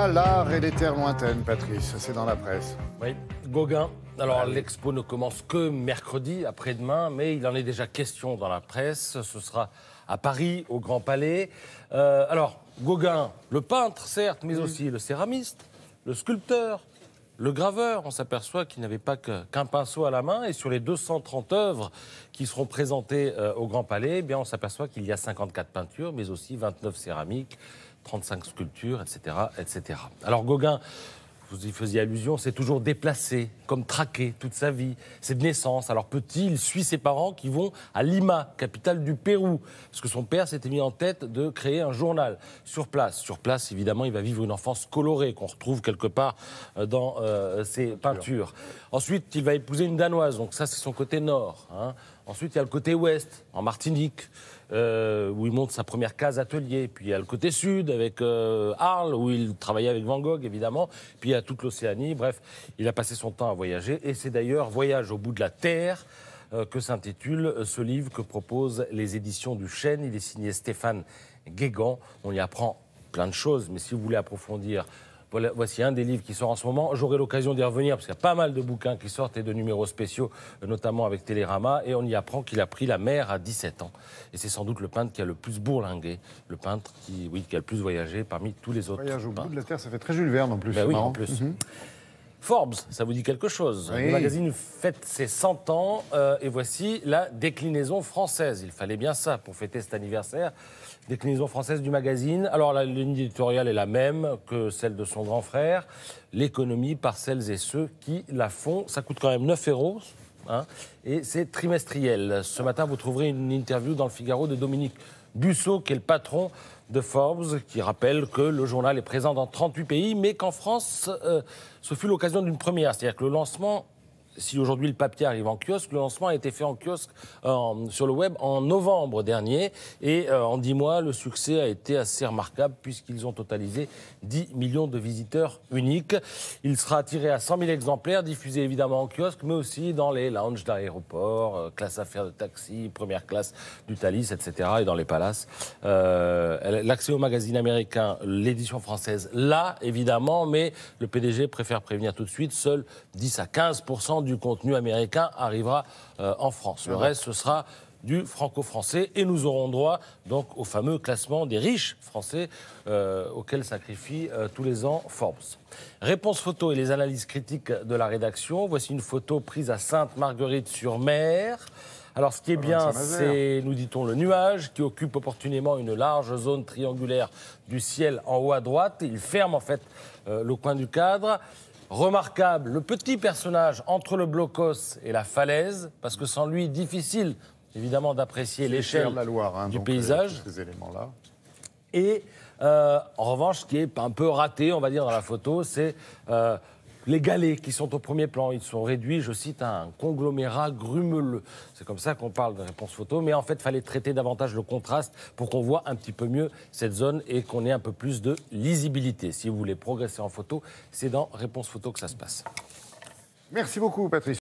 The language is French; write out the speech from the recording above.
cinéma, l'art et les terres lointaines, Patrice. C'est dans la presse. Oui, Gauguin. Alors, l'expo ne commence que mercredi, après-demain, mais il en est déjà question dans la presse. Ce sera à Paris, au Grand Palais. Alors, Gauguin, le peintre, certes, mais aussi le céramiste, le sculpteur, le graveur. On s'aperçoit qu'il n'avait pas qu'un pinceau à la main. Et sur les 230 œuvres qui seront présentées au Grand Palais, eh bien, on s'aperçoit qu'il y a 54 peintures, mais aussi 29 céramiques, 35 sculptures, etc., etc. Alors, Gauguin, vous y faisiez allusion, s'est toujours déplacé, comme traqué toute sa vie. C'est de naissance. Alors petit, il suit ses parents qui vont à Lima, capitale du Pérou, parce que son père s'était mis en tête de créer un journal sur place. Sur place, évidemment, il va vivre une enfance colorée qu'on retrouve quelque part dans ses peintures. Ensuite, il va épouser une Danoise, donc ça, c'est son côté nord. Ensuite, il y a le côté ouest, en Martinique, où il monte sa première case atelier. Puis il y a le côté sud, avec Arles, où il travaillait avec Van Gogh, évidemment. Puis il y a toute l'Océanie. Bref, il a passé son temps à voyager. Et c'est d'ailleurs Voyage au bout de la Terre que s'intitule ce livre que proposent les éditions du Chêne. Il est signé Stéphane Guégan. On y apprend plein de choses, mais si vous voulez approfondir... Voilà, voici un des livres qui sort en ce moment. J'aurai l'occasion d'y revenir parce qu'il y a pas mal de bouquins qui sortent et de numéros spéciaux, notamment avec Télérama. Et on y apprend qu'il a pris la mer à 17 ans. Et c'est sans doute le peintre qui a le plus bourlingué, le peintre qui a le plus voyagé parmi tous les autres. Voyage au bout de la Terre, ça fait très Jules Verne en plus. Ben oui, en plus. Forbes, ça vous dit quelque chose? Oui. Le magazine fête ses 100 ans et voici la déclinaison française. Il fallait bien ça pour fêter cet anniversaire. Déclinaison française du magazine. Alors la ligne éditoriale est la même que celle de son grand frère. L'économie par celles et ceux qui la font. Ça coûte quand même 9 €. Et c'est trimestriel. Ce matin, vous trouverez une interview dans le Figaro de Dominique Busseau, qui est le patron de Forbes, qui rappelle que le journal est présent dans 38 pays, mais qu'en France, ce fut l'occasion d'une première. C'est-à-dire que le lancement, si aujourd'hui le papier arrive en kiosque, le lancement a été fait en kiosque sur le web en novembre dernier. Et en 10 mois, le succès a été assez remarquable puisqu'ils ont totalisé 10 millions de visiteurs uniques. Il sera tiré à 100 000 exemplaires, diffusé évidemment en kiosque, mais aussi dans les lounges d'aéroports, classe affaires de taxi, première classe du Thalys, etc. et dans les palaces. L'accès au magazine américain, l'édition française, là, évidemment, mais le PDG préfère prévenir tout de suite, seuls 10 à 15% du contenu américain arrivera en France. Le reste, ce sera du franco-français et nous aurons droit donc au fameux classement des riches français auquel sacrifie tous les ans Forbes. Réponse photo et les analyses critiques de la rédaction. Voici une photo prise à Sainte-Marguerite-sur-Mer. Alors, ce qui est bien, c'est, nous dit-on, le nuage qui occupe opportunément une large zone triangulaire du ciel en haut à droite. Il ferme en fait le coin du cadre. Remarquable, le petit personnage entre le blocos et la falaise, parce que sans lui, difficile évidemment d'apprécier l'échelle de la Loire, du donc, paysage. ces éléments-là. Et en revanche, ce qui est un peu raté, on va dire, dans la photo, c'est les galets qui sont au premier plan. Ils sont réduits, je cite, à un conglomérat grumeleux. C'est comme ça qu'on parle de réponse photo. Mais en fait, il fallait traiter davantage le contraste pour qu'on voit un petit peu mieux cette zone et qu'on ait un peu plus de lisibilité. Si vous voulez progresser en photo, c'est dans réponse photo que ça se passe. Merci beaucoup, Patrice.